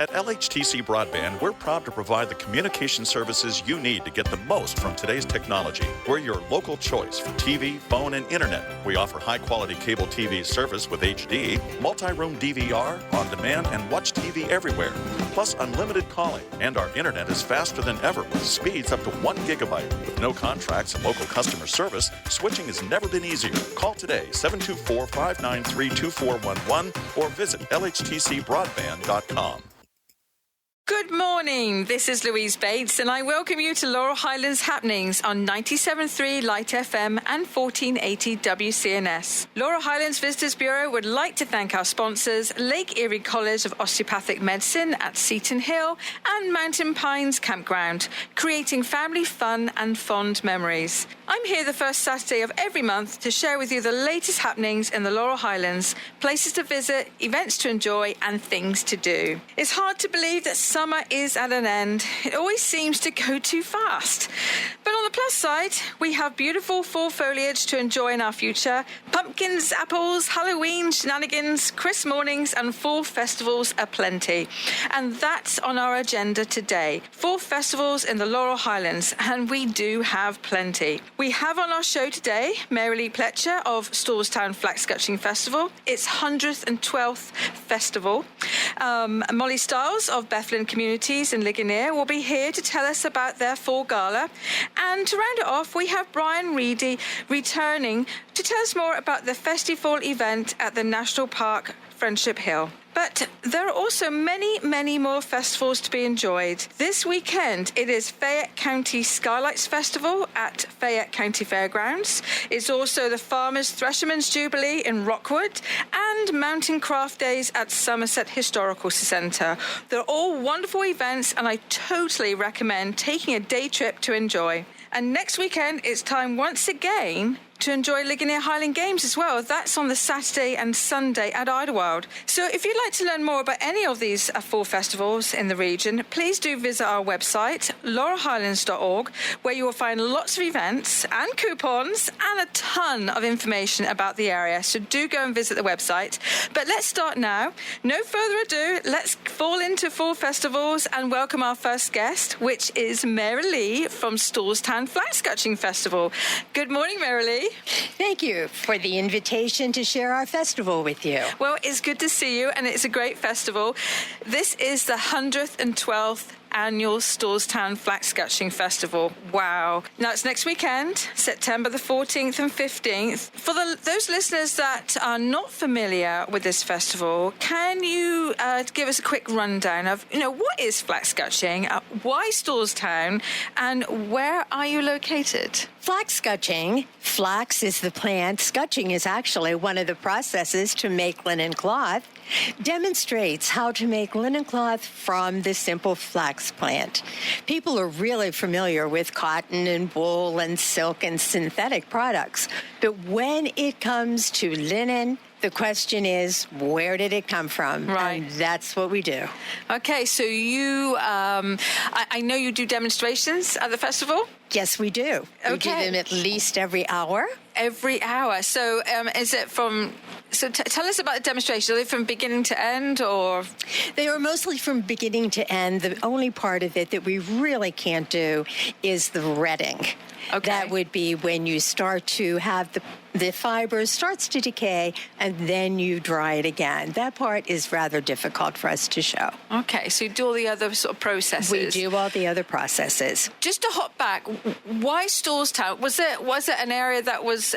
At LHTC Broadband, we're proud to provide the communication services you need to get the most from today's technology. We're your local choice for TV, phone, and internet. We offer high-quality cable TV service with HD, multi-room DVR, on-demand, and watch TV everywhere. Plus unlimited calling, and our internet is faster than ever with speeds up to 1 gigabyte. With no contracts and local customer service, switching has never been easier. Call today, 724-593-2411, or visit lhtcbroadband.com. Good morning, this is Louise Bates and I welcome you to Laurel Highlands Happenings on 97.3 Light FM and 1480 WCNS. Laurel Highlands Visitors Bureau would like to thank our sponsors, Lake Erie College of Osteopathic Medicine at Seton Hill and Mountain Pines Campground, creating family fun and fond memories. I'm here the first Saturday of every month to share with you the latest happenings in the Laurel Highlands, places to visit, events to enjoy and things to do. It's hard to believe that summer is at an end. It always seems to go too fast. But on the plus side, we have beautiful fall foliage to enjoy in our future. Pumpkins, apples, Halloween, shenanigans, Christmas mornings and fall festivals aplenty. And that's on our agenda today. Fall festivals in the Laurel Highlands, and we do have plenty. We have on our show today Mary Lee Pletcher of Stallstown Flax Scutching Festival, its 112th festival. Molly Stiles of Bethlen Communities in Ligonier will be here to tell us about their fall gala. And to round it off, we have Brian Reedy returning to tell us more about the FestiFall event at the National Park Friendship Hill. But there are also many, many more festivals to be enjoyed. This weekend, it is Fayette County Skylights Festival at Fayette County Fairgrounds. It's also the Farmers Threshermen's Jubilee in Rockwood and Mountain Craft Days at Somerset Historical Centre. They're all wonderful events, and I totally recommend taking a day trip to enjoy. And next weekend, it's time once again to enjoy Ligonier Highland Games as well. That's on the Saturday and Sunday at Idlewild. So if you'd like to learn more about any of these fall festivals in the region, please do visit our website, laurelhighlands.org, where you will find lots of events and coupons and a ton of information about the area. So do go and visit the website. But let's start now. No further ado, let's fall into fall festivals and welcome our first guest, which is Mary Lee from Stallstown Flax Scutching Festival. Good morning, Mary Lee. Thank you for the invitation to share our festival with you. Well, it's good to see you, and it's a great festival. This is the 112th annual Stallstown Flax Scutching Festival. Wow. Now, it's next weekend, September the 14th and 15th. For those listeners that are not familiar with this festival, can you give us a quick rundown of, what is flax scutching, why Stallstown, and where are you located? Flax scutching, flax is the plant, scutching is actually one of the processes to make linen cloth, demonstrates how to make linen cloth from the simple flax plant. People are really familiar with cotton and wool and silk and synthetic products, but when it comes to linen, the question is, where did it come from? Right. And that's what we do. Okay, so you, I know you do demonstrations at the festival? Yes, we do. Okay. We do them at least every hour. Every hour. So is it from... So tell us about the demonstration. Are they from beginning to end, or...? They are mostly from beginning to end. The only part of it that we really can't do is the retting. Okay. That would be when you start to have the fibers starts to decay, and then you dry it again. That part is rather difficult for us to show. Okay, so you do all the other sort of processes. We do all the other processes. Just to hop back, why Stallstown? Was it an area that was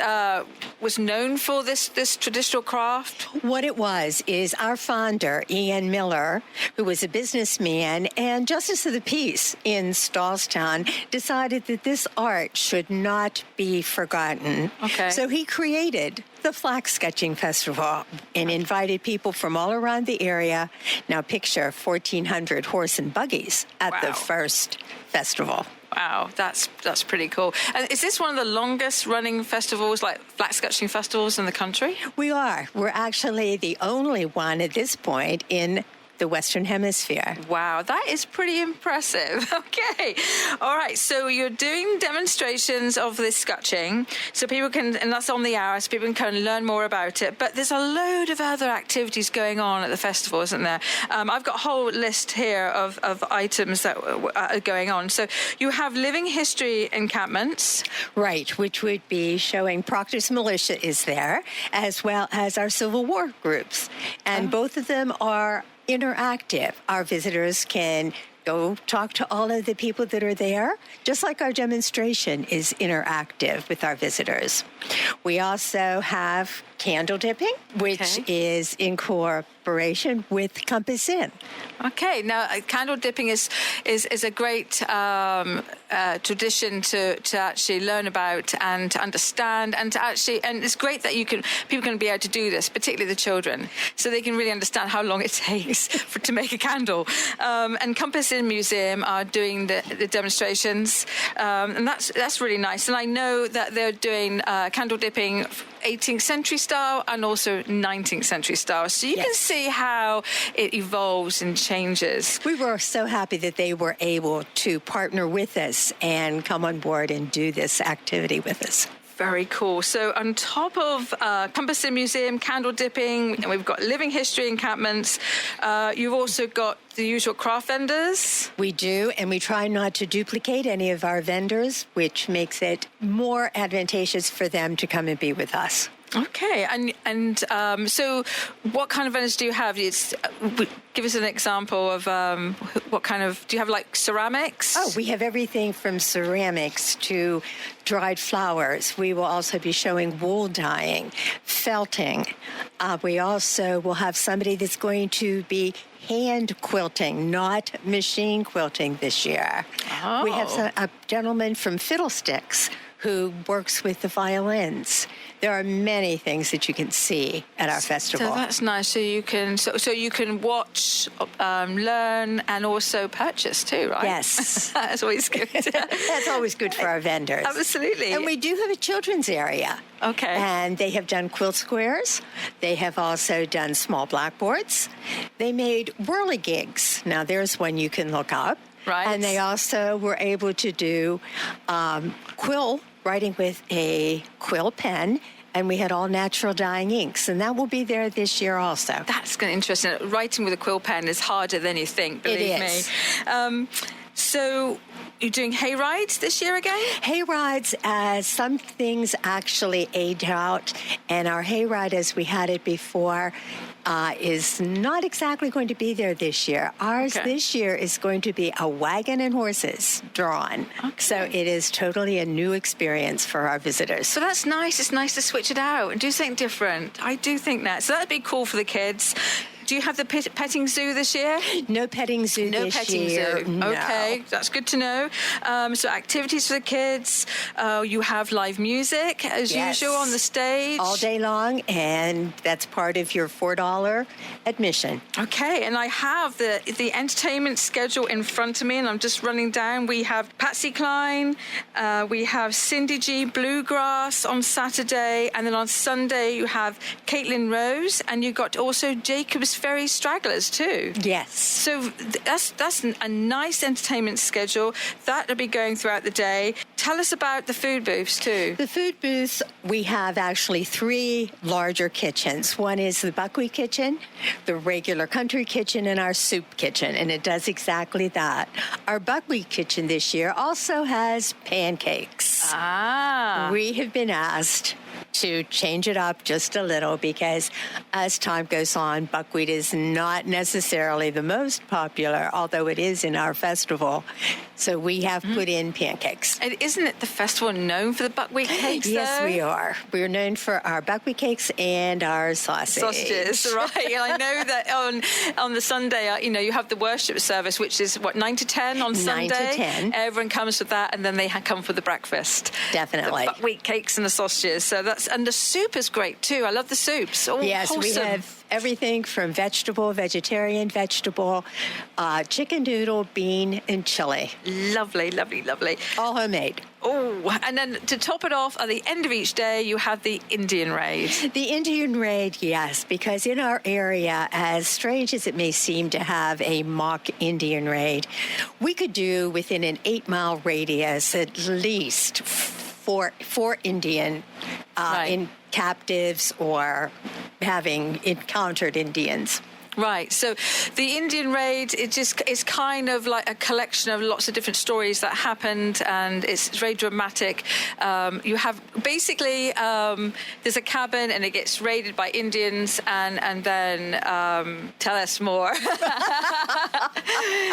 known for this traditional craft? What it was is our founder, Ian Miller, who was a businessman and Justice of the Peace in Stallstown, decided that this art should not be forgotten. Okay. So he created the Flax Scutching Festival and invited people from all around the area. Now picture 1,400 horse and buggies at the first festival. Wow, that's pretty cool. And is this one of the longest running festivals, like flax scutching festivals in the country? We are. We're actually the only one at this point in the Western Hemisphere. Wow, that is pretty impressive. Okay. All right. So you're doing demonstrations of this scutching. So people can, and that's on the hour, so people can kind of learn more about it. But there's a load of other activities going on at the festival, isn't there? I've got a whole list here of items that are going on. So you have living history encampments. Right, which would be showing Proctor's Militia is there, as well as our Civil War groups. And both of them are interactive. Our visitors can go talk to all of the people that are there, just like our demonstration is interactive with our visitors. We also have candle dipping, which is in cooperation with Compass Inn. Okay, now candle dipping is a great tradition to actually learn about and to understand, and it's great that people can be able to do this, particularly the children, so they can really understand how long it takes to make a candle. And Compass Inn Museum are doing the demonstrations, and that's really nice. And I know that they're doing candle dipping 18th century style and also 19th century style. So you can see how it evolves and changes. We were so happy that they were able to partner with us and come on board and do this activity with us. Very cool. So on top of Compass Inn Museum, candle dipping, and we've got living history encampments, you've also got the usual craft vendors. We do, and we try not to duplicate any of our vendors, which makes it more advantageous for them to come and be with us. Okay, and so what kind of vendors do you have? Give us an example of what kind of, do you have like ceramics? Oh, we have everything from ceramics to dried flowers. We will also be showing wool dyeing, felting. We also will have somebody that's going to be hand quilting, not machine quilting this year. Oh. We have a gentleman from Fiddlesticks who works with the violins. There are many things that you can see at our festival. So that's nice. So you can watch, learn, and also purchase too, right? Yes. That's always good. That's always good for our vendors. Absolutely. And we do have a children's area. Okay. And they have done quilt squares. They have also done small blackboards. They made whirligigs. Now, there's one you can look up. Right. And they also were able to do quill writing with a quill pen, and we had all natural dyeing inks, and that will be there this year also. That's going to be interesting. Writing with a quill pen is harder than you think, believe me. So you're doing hay rides this year again? Hay rides, some things actually age out, and our hay ride as we had it before is not exactly going to be there this year. Ours this year is going to be a wagon and horses drawn. Okay. So it is totally a new experience for our visitors. So that's nice. It's nice to switch it out and do something different. I do think that. So that'd be cool for the kids. Do you have the petting zoo this year? No petting zoo this year. No petting zoo. No. Okay, that's good to know. So activities for the kids. You have live music, as usual, on the stage. All day long, and that's part of your $4 admission. Okay, and I have the entertainment schedule in front of me, and I'm just running down. We have Patsy Cline, we have Cindy G Bluegrass on Saturday, and then on Sunday you have Caitlin Rose, and you've got also Jacob's Ferry Stragglers too. Yes. So that's a nice entertainment schedule. That'll be going throughout the day. Tell us about the food booths too. The food booths, we have actually 3 larger kitchens. One is the buckwheat kitchen, the regular country kitchen, and our soup kitchen, and it does exactly that. Our buckwheat kitchen this year also has pancakes. We have been asked to change it up just a little because as time goes on, buckwheat is not necessarily the most popular, although it is in our festival. So we have put in pancakes. And isn't it the festival known for the buckwheat cakes, Yes, though? we are. We're known for our buckwheat cakes and our sausages, right? I know that on the Sunday, you have the worship service, which is, 9 to 10 on Sunday? 9 to 10. Everyone comes with that, and then they come for the breakfast. Definitely. The buckwheat cakes and the sausages. So and the soup is great, too. I love the soups. Yes, wholesome. we have everything from vegetarian vegetable, chicken noodle, bean, and chili. Lovely, lovely, lovely. All homemade. Oh, and then to top it off, at the end of each day, you have the Indian raid. The Indian raid, yes, because in our area, as strange as it may seem to have a mock Indian raid, we could do within an 8-mile radius at least four Indian in captives or having encountered Indians. Right. So the Indian raid, it just is kind of like a collection of lots of different stories that happened, and it's very dramatic. You have basically there's a cabin and it gets raided by Indians, and then tell us more.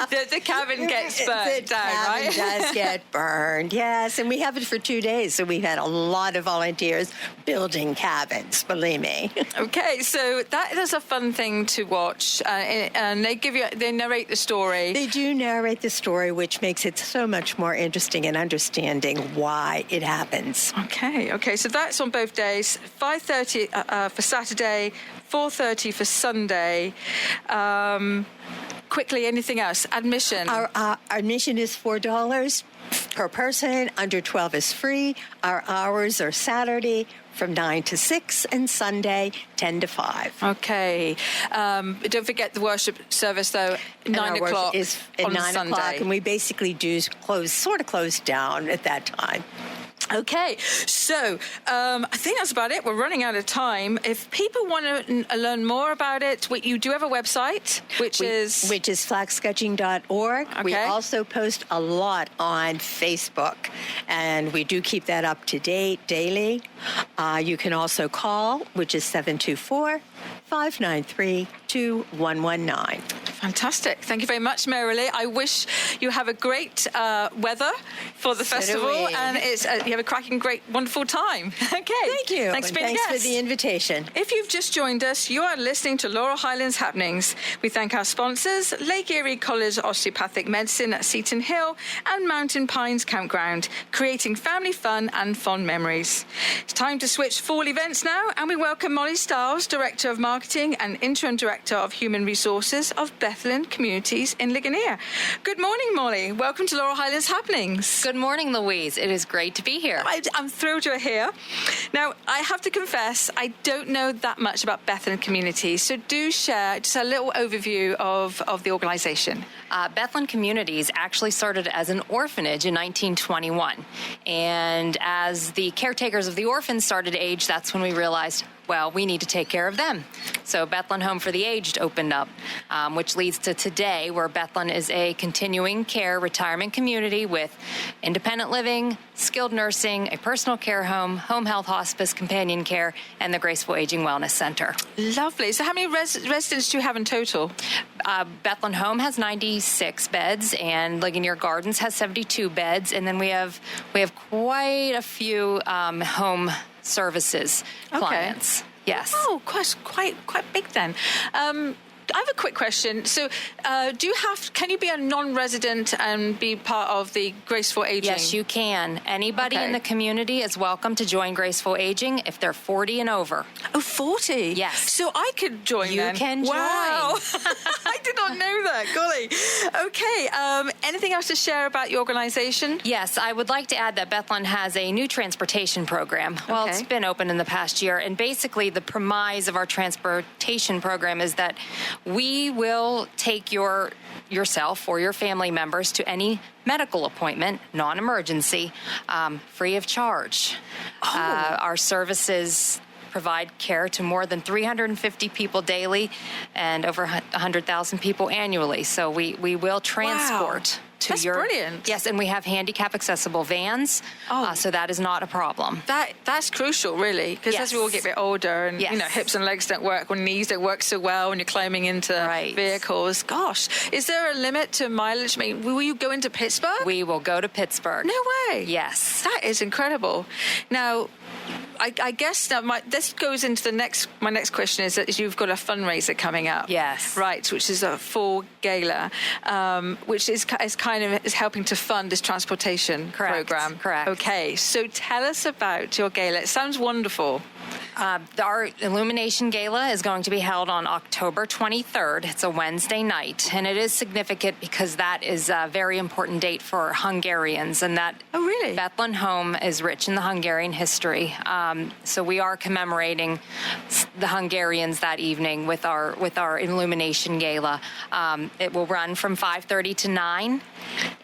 the cabin gets burned down, right? The cabin does get burned, yes. And we have it for 2 days, so we've had a lot of volunteers building cabins, believe me. Okay, so that is a fun thing to watch. And they narrate the story. They do narrate the story, which makes it so much more interesting in understanding why it happens. Okay. So that's on both days. 5:30 for Saturday, 4:30 for Sunday. Quickly, anything else? Admission. Our admission is $4 per person. Under 12 is free. Our hours are Saturday from 9 to 6 and Sunday 10 to 5. Okay. Don't forget the worship service, though, 9 o'clock is at on 9 Sunday. o'clock, and we basically do close down at that time. Okay, so I think that's about it. We're running out of time. If people want to learn more about it, you do have a website, which is flaxscutching.org. Okay. We also post a lot on Facebook, and we do keep that up to date daily. You can also call, which is 724-593-2119. Fantastic. Thank you very much, Marilee. I wish you have a great weather for the festival, and you have a cracking, great, wonderful time. Okay. Thank you. Thanks for being a guest. Thanks for the invitation. If you've just joined us, you are listening to Laurel Highlands Happenings. We thank our sponsors, Lake Erie College Osteopathic Medicine at Seton Hill and Mountain Pines Campground, creating family fun and fond memories. It's time to switch fall events now, and we welcome Molly Stiles, Director of Marketing and Interim Director of Human Resources of Bethlen Communities in Ligonier. Good morning, Molly. Welcome to Laurel Highlands Happenings. Good morning, Louise. It is great to be here. I'm thrilled you're here. Now, I have to confess, I don't know that much about Bethlen Communities, so do share just a little overview of the organization. Bethlen Communities actually started as an orphanage in 1921. And as the caretakers of the orphans started to age, that's when we realized, well, we need to take care of them. So Bethlen Home for the Aged opened up, which leads to today, where Bethlen is a continuing care retirement community with independent living, skilled nursing, a personal care home, home health hospice, companion care, and the Graceful Aging Wellness Center. Lovely. So how many residents do you have in total? Bethlen Home has 96 beds, and Ligonier Gardens has 72 beds, and then we have quite a few home services clients. Yes. Oh, quite big then. I have a quick question. So, can you be a non-resident and be part of the Graceful Aging? Yes, you can. Anybody in the community is welcome to join Graceful Aging if they're 40 and over. Oh, 40? Yes. So I could join You then? can join. Wow. I did not know that. Golly. Okay. Anything else to share about your organization? Yes, I would like to add that Bethlen has a new transportation program. Well, it's been open in the past year, and basically the premise of our transportation program is that we will take yourself or your family members to any medical appointment, non-emergency, free of charge. Our services provide care to more than 350 people daily and over 100,000 people annually. So we will transport. That's brilliant. Yes, and we have handicap accessible vans, so that is not a problem. That's crucial, really, because as we all get a bit older and hips and legs don't work, or knees don't work so well when you're climbing into vehicles. Gosh, is there a limit to mileage? I mean, will you go into Pittsburgh? We will go to Pittsburgh. No way. Yes. That is incredible. Now, I guess this goes into my next question is that you've got a fundraiser coming up. Yes. Right, which is a fall gala, which is helping to fund this transportation program. Correct. Okay, so tell us about your gala. It sounds wonderful. Our Illumination Gala is going to be held on October 23rd. It's a Wednesday night, and it is significant because that is a very important date for Hungarians, and that Bethlen home is rich in the Hungarian history. So we are commemorating the Hungarians that evening with our Illumination Gala. It will run from 5:30 to 9,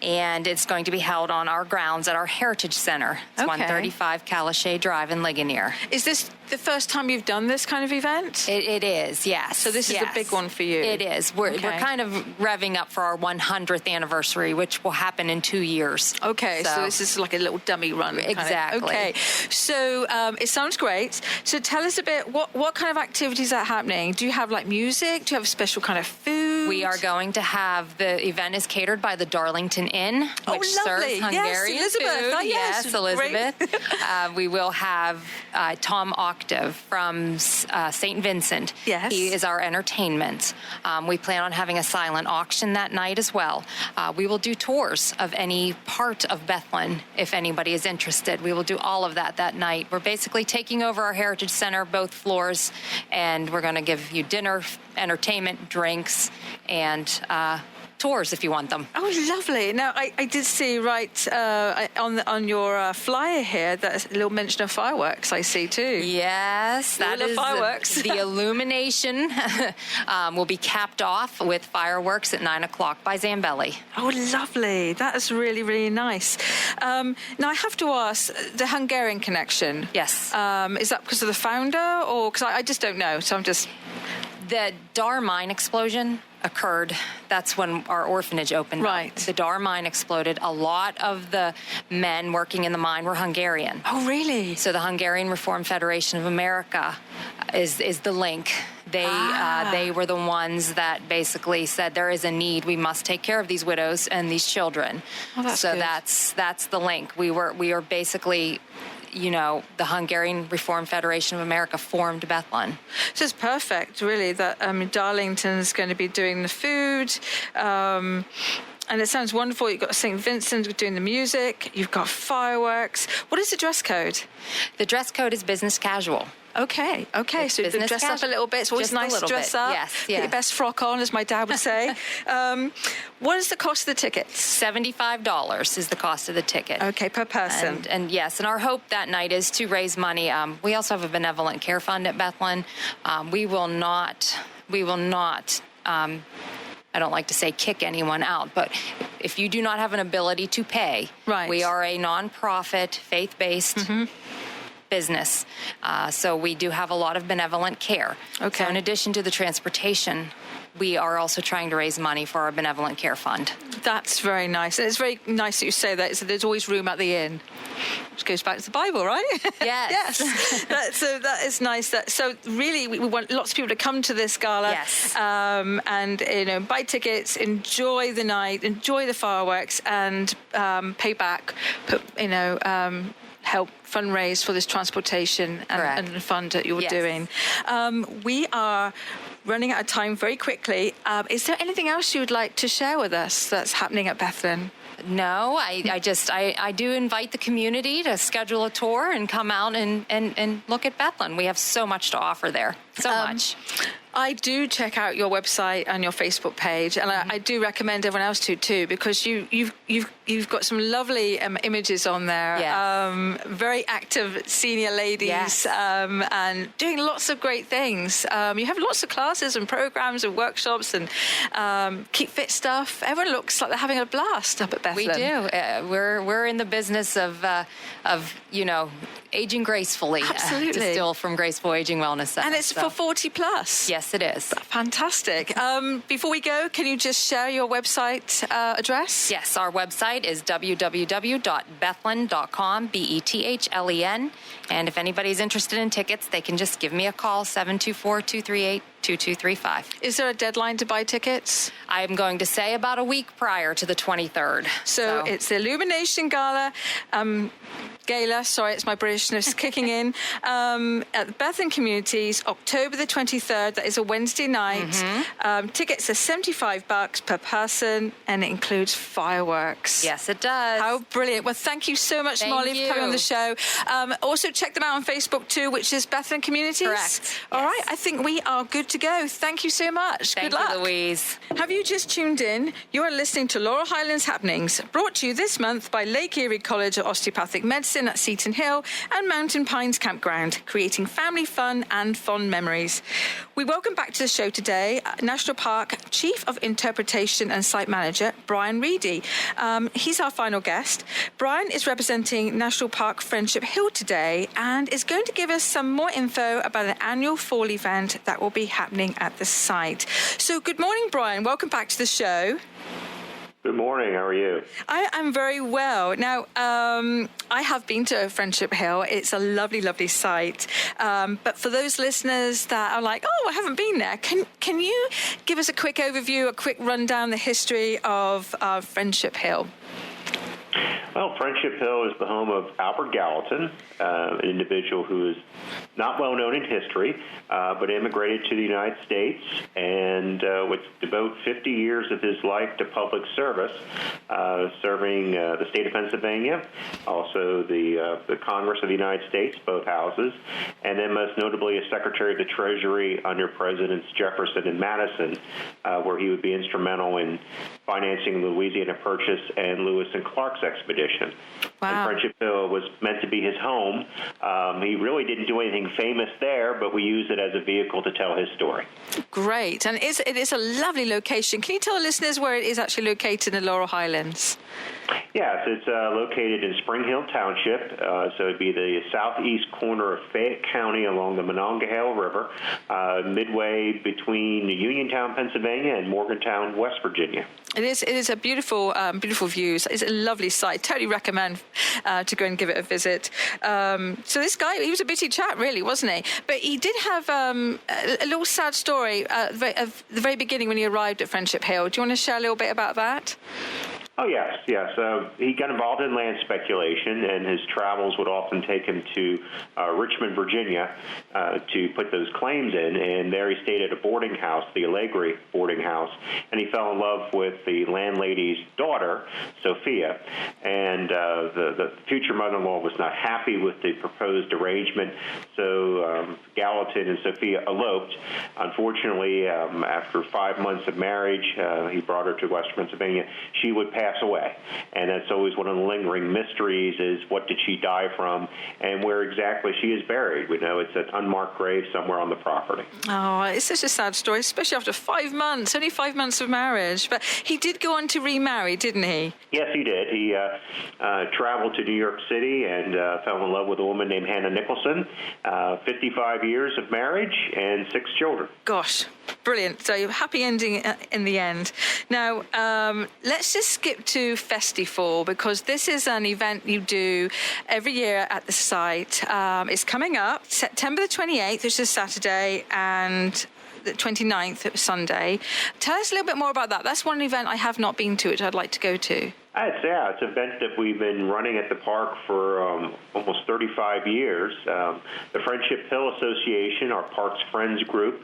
and it's going to be held on our grounds at our Heritage Center. It's 135 Calichet Drive in Ligonier. Is this the first time you've done this kind of event? It is, yes. So this is a big one for you. It is. We're kind of revving up for our 100th anniversary, which will happen in 2 years. Okay, so this is like a little dummy run. Exactly. Okay, so it sounds great. So tell us a bit, what kind of activities are happening? Do you have like music? Do you have a special kind of food? We are going to have, the event is catered by the Darlington Inn, which serves Hungarian Elizabeth. food. Oh, yes, Elizabeth. We will have Tom Octave from St. Vincent. Yes. He is our entertainment. We plan on having a silent auction that night as well. We will do tours of any part of Bethlen if anybody is interested. We will do all of that night. We're basically taking over our Heritage Center, both floors, and we're going to give you dinner, entertainment, drinks, and tours if you want them. Oh, lovely. Now, I did see on your flyer here that a little mention of fireworks, I see too. Yes, that is fireworks. The illumination will be capped off with fireworks at 9 o'clock by Zambelli. Oh, lovely. That is really, really nice. Now, I have to ask, the Hungarian connection. Yes. Is that because of the founder, or because I just don't know, so I'm just... The Dar mine explosion occurred. That's when our orphanage opened. Right. The Dar mine exploded. A lot of the men working in the mine were Hungarian. Oh, really? So the Hungarian Reformed Federation of America is the link. They were the ones that basically said there is a need. We must take care of these widows and these children. Oh, that's so good. that's the link. We are basically, the Hungarian Reformed Federation of America formed Bethlen. So it's perfect, really, that Darlington's going to be doing the food. And it sounds wonderful. You've got St. Vincent doing the music. You've got fireworks. What is the dress code? The dress code is business casual. Okay. It's So you dress up a little bit. It's always nice to dress up. Yes. Get your best frock on, as my dad would say. What is the cost of the tickets? $75 is the cost of the ticket. Okay, per person. And yes, and our hope that night is to raise money. We also have a benevolent care fund at Bethlen. We will not. I don't like to say kick anyone out, but if you do not have an ability to pay, we are a nonprofit, faith-based business. So we do have a lot of benevolent care. Okay. So in addition to the transportation, we are also trying to raise money for our benevolent care fund. That's very nice. And it's very nice that you say that. So there's always room at the inn, which goes back to the Bible, right? Yes. So that is nice. So really, we want lots of people to come to this gala. Yes. And buy tickets, enjoy the night, enjoy the fireworks, and pay back. Help fundraise for this transportation and fund that you're doing. We are running out of time very quickly. Is there anything else you would like to share with us that's happening at Bethlen? No, I do invite the community to schedule a tour and come out and look at Bethlen. We have so much to offer there. So much. I do check out your website and your Facebook page, and I do recommend everyone else to too, because you've got some lovely images on there. Yes. Very active senior ladies, yes. And doing lots of great things. You have lots of classes and programs and workshops and keep fit stuff. Everyone looks like they're having a blast up at Bethlen. We do. We're in the business of aging gracefully. Absolutely. Still from Graceful Aging Wellness Center. And it's for 40 plus. Yes, it is. Fantastic. Before we go, can you just share your website address? Yes, our website is www.bethlen.com, Bethlen. And if anybody's interested in tickets, they can just give me a call, 724-238 2235. Is there a deadline to buy tickets? I'm going to say about a week prior to the 23rd. So it's the Illumination Gala. Sorry, it's my Britishness kicking in, at the Bethlen Communities, October the 23rd. That is a Wednesday night. Tickets are $75 per person, and it includes fireworks. Yes, it does. How brilliant. Well, thank you so much, Molly, for coming on the show. Also, check them out on Facebook, too, which is Bethlen Communities. Correct. All right, I think we are good to go. Thank you so much. Good luck. Thank you, Louise. Have you just tuned in? You are listening to Laurel Highlands Happenings, brought to you this month by Lake Erie College of Osteopathic Medicine at Seton Hill and Mountain Pines Campground, creating family fun and fond memories. We welcome back to the show today National Park Chief of Interpretation and Site Manager, Brian Reedy. He's our final guest. Brian is representing National Park Friendship Hill today and is going to give us some more info about an annual fall event that will be happening at the site. So good morning, Brian. Welcome back to the show. Good morning. How are you? I am very well. Now, I have been to Friendship Hill. It's a lovely, lovely site. But for those listeners that are like, oh, I haven't been there, can you give us a quick overview, a quick rundown, the history of Friendship Hill? Well, Friendship Hill is the home of Albert Gallatin, an individual who is not well known in history, but immigrated to the United States and would devote 50 years of his life to public service, serving the state of Pennsylvania, also the Congress of the United States, both houses, and then most notably as Secretary of the Treasury under Presidents Jefferson and Madison, where he would be instrumental in financing the Louisiana Purchase and Lewis and Clark's expedition. Wow. And Friendship Hill was meant to be his home. He really didn't do anything famous there, but we use it as a vehicle to tell his story. Great. And it is a lovely location. Can you tell the listeners where it is actually located in the Laurel Highlands? Yes, it's located in Spring Hill Township, so it'd be the southeast corner of Fayette County along the Monongahela River, midway between Uniontown, Pennsylvania, and Morgantown, West Virginia. It is a beautiful, beautiful views. It's a lovely site. Totally recommend to go and give it a visit. So this guy, he was a bitty chap, really, wasn't he? But he did have a little sad story at the very beginning when he arrived at Friendship Hill. Do you want to share a little bit about that? Oh, yes. He got involved in land speculation, and his travels would often take him to Richmond, Virginia, to put those claims in, and there he stayed at a boarding house, the Allegri boarding house, and he fell in love with the landlady's daughter, Sophia, and the future mother-in-law was not happy with the proposed arrangement, so Gallatin and Sophia eloped. Unfortunately, after 5 months of marriage, he brought her to Western Pennsylvania. She would pass away, and that's always one of the lingering mysteries is what did she die from and where exactly she is buried. We know it's an unmarked grave somewhere on the property. Oh, it's such a sad story, especially after 5 months, only 5 months of marriage. But he did go on to remarry, didn't he? Yes, he did. He traveled to New York City and fell in love with a woman named Hannah Nicholson. 55 years of marriage and 6 children. Gosh, brilliant. So happy ending in the end. Now, let's just skip to FestiFall, because this is an event you do every year at the site. It's coming up September the 28th, which is Saturday, and the 29th, Sunday. Tell us a little bit more about that. That's one event I have not been to, which I'd like to go to. It's an event that we've been running at the park for almost 35 years. The Friendship Hill Association, our Parks Friends group,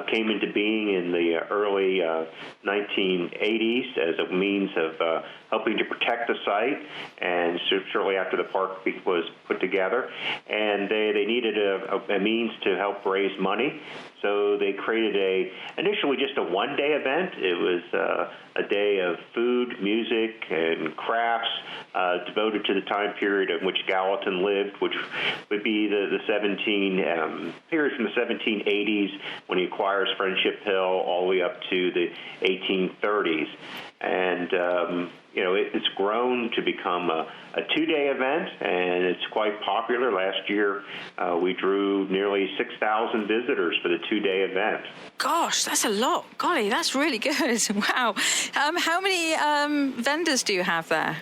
came into being in the early 1980s as a means of helping to protect the site, and shortly after the park was put together. And they needed a means to help raise money, so they created initially just a one-day event. It was a day of food, music, and crafts devoted to the time period in which Gallatin lived, which would be the period from the 1780s when he acquires Friendship Hill all the way up to the 1830s. And it's grown to become a 2-day event, and it's quite popular. Last year, we drew nearly 6,000 visitors for the 2-day event. Gosh, that's a lot. Golly, that's really good. Wow. How many vendors do you have there?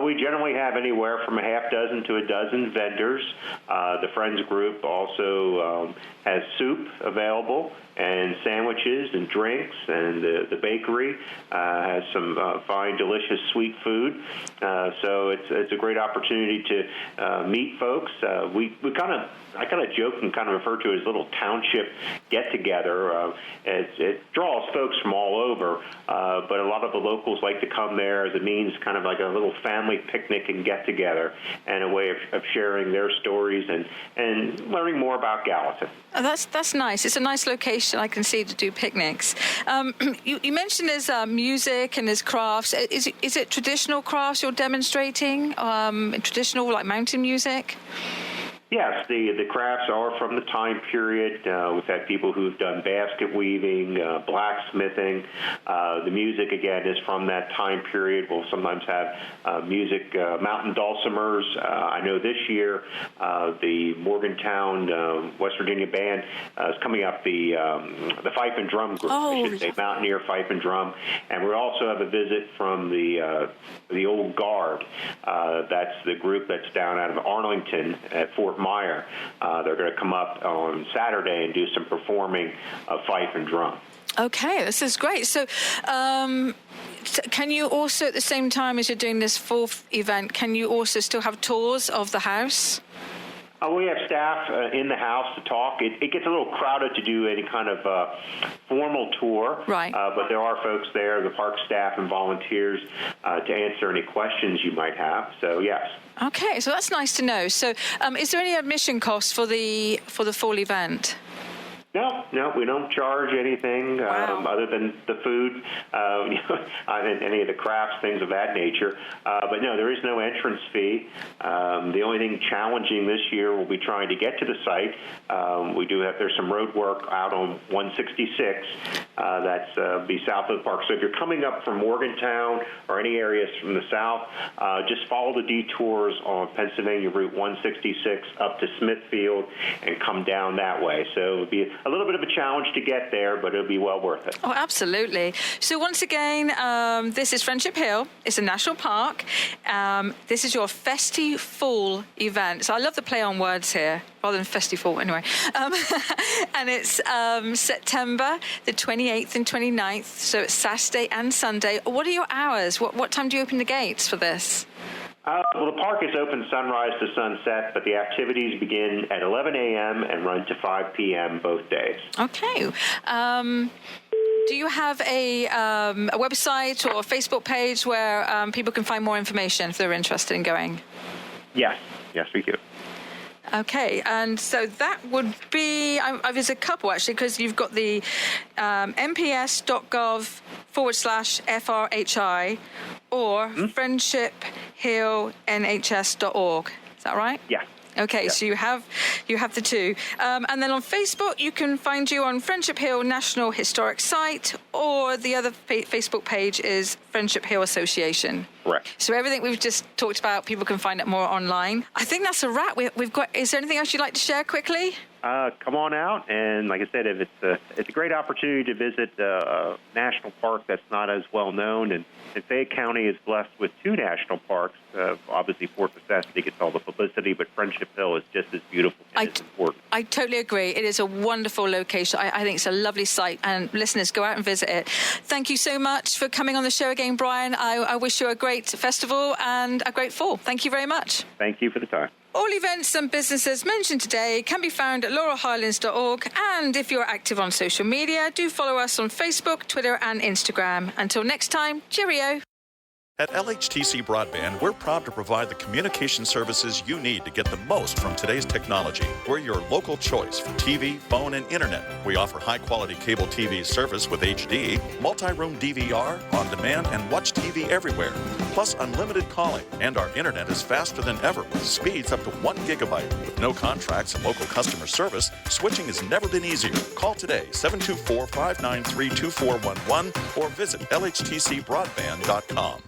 We generally have anywhere from a half dozen to a dozen vendors. The Friends Group also has soup available and sandwiches and drinks, and the bakery has some fine, delicious sweet food. So it's a great opportunity to meet folks. I kind of joke and kind of refer to it as little township get-together. It draws folks from all over, but a lot of the locals like to come there as a means, kind of like a little family picnic and get-together, and a way of sharing their stories and learning more about Gallatin. Oh, that's nice. It's a nice location, I can see, to do picnics. You mentioned there's music and there's crafts. Is it traditional crafts you're demonstrating? Traditional, like mountain music? Yes, the crafts are from the time period. We've had people who've done basket weaving, blacksmithing. The music, again, is from that time period. We'll sometimes have music, mountain dulcimers. I know this year the Morgantown, West Virginia band is coming up, the Fife and Drum group, I should say, Mountaineer Fife and Drum. And we also have a visit from the Old Guard. That's the group that's down out of Arlington at Fort Meyer. They're going to come up on Saturday and do some performing of fife and drum. Okay, this is great. So can you also, at the same time as you're doing this fourth event, can you also still have tours of the house? We have staff in the house to talk. It gets a little crowded to do any kind of formal tour, right? But there are folks there, the park staff and volunteers, to answer any questions you might have. So yes. Okay, so that's nice to know. So, is there any admission cost for the fall event? No, we don't charge anything other than the food, and any of the crafts, things of that nature. But no, there is no entrance fee. The only thing challenging this year will be trying to get to the site. There's some road work out on 166. That's be south of the park. So if you're coming up from Morgantown or any areas from the south, just follow the detours on Pennsylvania Route 166 up to Smithfield and come down that way. So it'll be a little bit of a challenge to get there, but it'll be well worth it. Oh, absolutely. So once again, this is Friendship Hill. It's a national park. This is your FestiFall event. So I love the play on words here, rather than FestiFall, anyway. And it's September the 28th and 29th, so it's Saturday and Sunday. What are your hours? What time do you open the gates for this? Well, the park is open sunrise to sunset, but the activities begin at 11 a.m. and run to 5 p.m. both days. Okay. Do you have a website or a Facebook page where people can find more information if they're interested in going? Yes, we do. Okay, and so that would be, there's a couple actually, because you've got the mps.gov/FRHI or friendshiphillnhs.org. Is that right? Yeah. Okay, so you have the two. And then on Facebook, you can find you on Friendship Hill National Historic Site, or the other Facebook page is Friendship Hill Association. Correct. So everything we've just talked about, people can find it more online. I think that's a wrap. We've got. Is there anything else you'd like to share quickly? Come on out, and like I said, if it's a great opportunity to visit a national park that's not as well known, and Fayette County is blessed with two national parks. Obviously, Fort Necessity gets all the publicity, but Friendship Hill is just as beautiful and as important. I totally agree. It is a wonderful location. I think it's a lovely site, and listeners, go out and visit it. Thank you so much for coming on the show again, Brian. I wish you a great festival and a great fall. Thank you very much. Thank you for the time. All events and businesses mentioned today can be found at laurelhighlands.org, and if you're active on social media, do follow us on Facebook, Twitter and Instagram. Until next time, cheerio. At LHTC Broadband, we're proud to provide the communication services you need to get the most from today's technology. We're your local choice for TV, phone, and internet. We offer high-quality cable TV service with HD, multi-room DVR, on-demand, and watch TV everywhere. Plus unlimited calling, and our internet is faster than ever with speeds up to 1 gigabyte. With no contracts and local customer service, switching has never been easier. Call today, 724-593-2411, or visit lhtcbroadband.com.